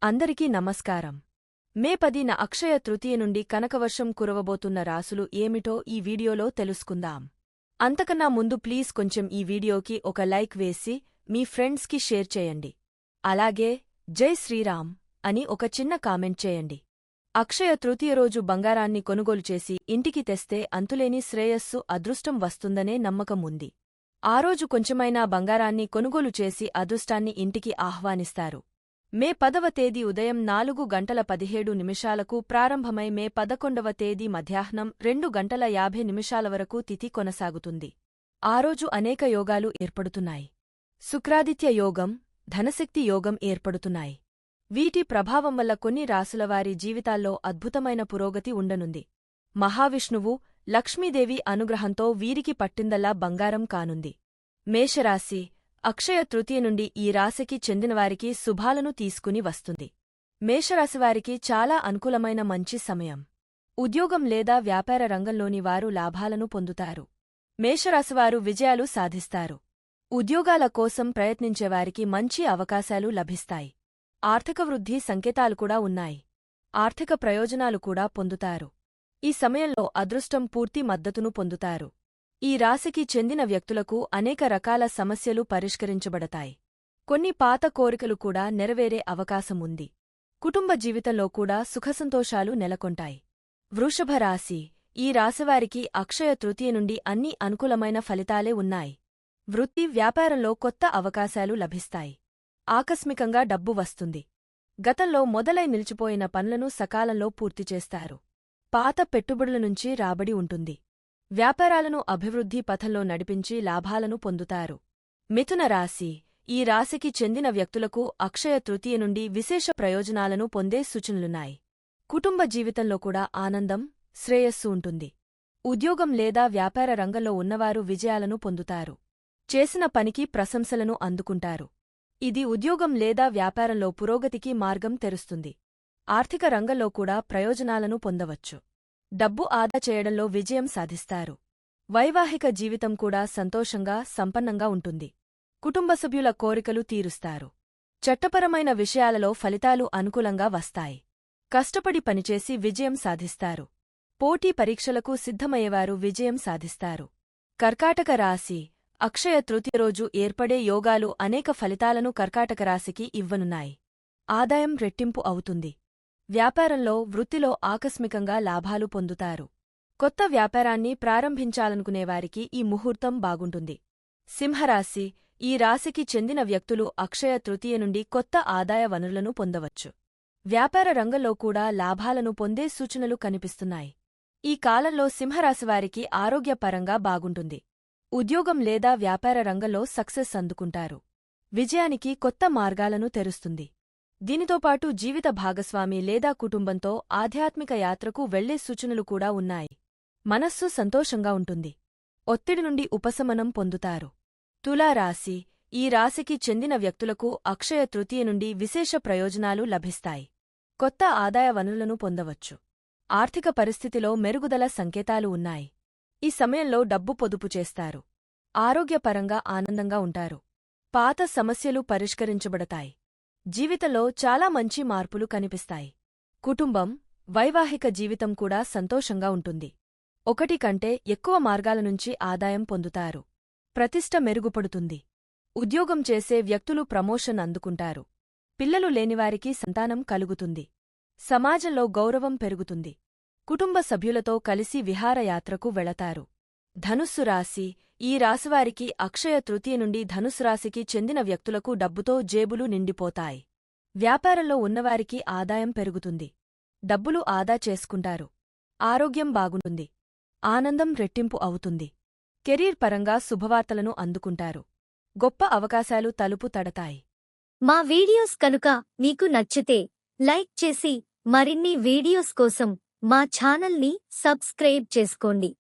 అందరికీ నమస్కారం. మే 10న అక్షయ తృతీయ నుండి కనకవర్షం కురవబోతున్న రాసులు ఏమిటో ఈ వీడియోలో తెలుసుకుందాం. అంతకన్నా ముందు ప్లీజ్ కొంచెం ఈ వీడియోకి ఒక లైక్ వేసి మీ ఫ్రెండ్స్కి షేర్ చేయండి. అలాగే జై శ్రీరామ్ అని ఒక చిన్న కామెంట్ చేయండి. అక్షయ తృతీయ రోజు బంగారాన్ని కొనుగోలు చేసి ఇంటికి తెస్తే అంతులేని శ్రేయస్సు అదృష్టం వస్తుందనే నమ్మకం ఉంది. ఆ రోజు కొంచెమైనా బంగారాన్ని కొనుగోలు చేసి అదృష్టాన్ని ఇంటికి ఆహ్వానిస్తారు. మే 10వ తేదీ ఉదయం 4:17 ప్రారంభమై మే 11వ తేదీ మధ్యాహ్నం 2:50 వరకు తిథి కొనసాగుతుంది. ఆ రోజు అనేక యోగాలు ఏర్పడుతున్నాయి. శుక్రాదిత్య యోగం, ధనశక్తి యోగం ఏర్పడుతున్నాయి. వీటి ప్రభావం వల్ల కొన్ని రాసులవారి జీవితాల్లో అద్భుతమైన పురోగతి ఉండనుంది. మహావిష్ణువు, లక్ష్మీదేవి అనుగ్రహంతో వీరికి పట్టిందల్లా బంగారం కానుంది. మేషరాశి అక్షయ తృతీయ నుండి ఈ రాశికి చెందినవారికి శుభాలను తీసుకుని వస్తుంది. మేషరాశివారికి చాలా అనుకూలమైన మంచి సమయం. ఉద్యోగం లేదా వ్యాపార రంగంలోని వారు లాభాలను పొందుతారు. మేషరాశివారు విజయాలు సాధిస్తారు. ఉద్యోగాల కోసం ప్రయత్నించేవారికి మంచి అవకాశాలు లభిస్తాయి. ఆర్థిక వృద్ధి సంకేతాలు కూడా ఉన్నాయి. ఆర్థిక ప్రయోజనాలు కూడా పొందుతారు. ఈ సమయంలో అదృష్టం పూర్తి మద్దతును పొందుతారు. ఈ రాశికి చెందిన వ్యక్తులకు అనేక రకాల సమస్యలు పరిష్కరించబడతాయి. కొన్ని పాత కోరికలు కూడా నెరవేరే అవకాశముంది. కుటుంబ జీవితంలో కూడా సుఖసంతోషాలు నెలకొంటాయి. వృషభ రాశి ఈ రాశివారికి అక్షయ తృతీయ నుండి అన్ని అనుకూలమైన ఫలితాలే ఉన్నాయి. వృత్తి, వ్యాపారంలో కొత్త అవకాశాలు లభిస్తాయి. ఆకస్మికంగా డబ్బు వస్తుంది. గతంలో మొదలై నిలిచిపోయిన పనులను సకాలంలో పూర్తిచేస్తారు. పాత పెట్టుబడుల నుంచి రాబడి ఉంటుంది. వ్యాపారాలను అభివృద్ధి పథంలో నడిపించి లాభాలను పొందుతారు. మిథున రాశి ఈ రాశికి చెందిన వ్యక్తులకు అక్షయ తృతీయ నుండి విశేష ప్రయోజనాలను పొందే సూచనలున్నాయి. కుటుంబ జీవితంలో కూడా ఆనందం, శ్రేయస్సు ఉంటుంది. ఉద్యోగం లేదా వ్యాపార రంగంలో ఉన్నవారు విజయాలను పొందుతారు. చేసిన పనికి ప్రశంసలను అందుకుంటారు. ఇది ఉద్యోగం లేదా వ్యాపారంలో పురోగతికి మార్గం తెరుస్తుంది. ఆర్థిక రంగంలో కూడా ప్రయోజనాలను పొందవచ్చు. డబ్బు ఆదా చేయడంలో విజయం సాధిస్తారు. వైవాహిక జీవితం కూడా సంతోషంగా, సంపన్నంగా ఉంటుంది. కుటుంబ సభ్యుల కోరికలు తీరుస్తారు. చట్టపరమైన విషయాలలో ఫలితాలు అనుకూలంగా వస్తాయి. కష్టపడి పనిచేసి విజయం సాధిస్తారు. పోటీ పరీక్షలకు సిద్ధమయ్యేవారు విజయం సాధిస్తారు. కర్కాటక రాశి అక్షయ తృతీయ రోజు ఏర్పడే యోగాలు అనేక ఫలితాలను కర్కాటక రాశికి ఇవ్వనున్నాయి. ఆదాయం రెట్టింపు అవుతుంది. వ్యాపారంలో, వృత్తిలో ఆకస్మికంగా లాభాలు పొందుతారు. కొత్త వ్యాపారాన్ని ప్రారంభించాలనుకునేవారికి ఈ ముహూర్తం బాగుంటుంది. సింహరాశి ఈ రాశికి చెందిన వ్యక్తులు అక్షయ తృతీయ నుండి కొత్త ఆదాయ వనరులను పొందవచ్చు. వ్యాపార రంగంలో కూడా లాభాలను పొందే సూచనలు కనిపిస్తున్నాయి. ఈ కాలంలో సింహరాశివారికి ఆరోగ్యపరంగా బాగుంటుంది. ఉద్యోగం లేదా వ్యాపార రంగంలో సక్సెస్ అందుకుంటారు. విజయానికి కొత్త మార్గాలను తెరుస్తుంది. దీనితోపాటు జీవిత భాగస్వామి లేదా కుటుంబంతో ఆధ్యాత్మిక యాత్రకు వెళ్లే సూచనలు కూడా ఉన్నాయి. మనస్సు సంతోషంగా ఉంటుంది. ఒత్తిడి నుండి ఉపశమనం పొందుతారు. తులారాశి ఈ రాశికి చెందిన వ్యక్తులకు అక్షయ తృతీయ నుండి విశేష ప్రయోజనాలు లభిస్తాయి. కొత్త ఆదాయ వనరులను పొందవచ్చు. ఆర్థిక పరిస్థితిలో మెరుగుదల సంకేతాలు ఉన్నాయి. ఈ సమయంలో డబ్బు పొదుపు చేస్తారు. ఆరోగ్యపరంగా ఆనందంగా ఉంటారు. పాత సమస్యలు పరిష్కరించబడతాయి. జీవితంలో చాలా మంచి మార్పులు కనిపిస్తాయి. కుటుంబం, వైవాహిక జీవితం కూడా సంతోషంగా ఉంటుంది. ఒకటి కంటే ఎక్కువ మార్గాల నుంచి ఆదాయం పొందుతారు. ప్రతిష్ట మెరుగుపడుతుంది. ఉద్యోగం చేసే వ్యక్తులు ప్రమోషన్ అందుకుంటారు. పిల్లలు లేనివారికి సంతానం కలుగుతుంది. సమాజంలో గౌరవం పెరుగుతుంది. కుటుంబ సభ్యులతో కలిసి విహారయాత్రకు వెళతారు. ధనుస్సు రాశి ఈ రాశివారికి అక్షయ తృతీయ నుండి ధనుస్సు రాశికి చెందిన వ్యక్తులకు డబ్బుతో జేబులు నిండిపోతాయి. వ్యాపారంలో ఉన్నవారికి ఆదాయం పెరుగుతుంది. డబ్బులు ఆదా చేసుకుంటారు. ఆరోగ్యం బాగుంటుంది. ఆనందం రెట్టింపు అవుతుంది. కెరీర్ పరంగా శుభవార్తలను అందుకుంటారు. గొప్ప అవకాశాలు తలుపు తడతాయి. మా వీడియోస్ కనుక మీకు నచ్చితే లైక్ చేసి మరిన్ని వీడియోస్ కోసం మా ఛానల్ని సబ్స్క్రైబ్ చేసుకోండి.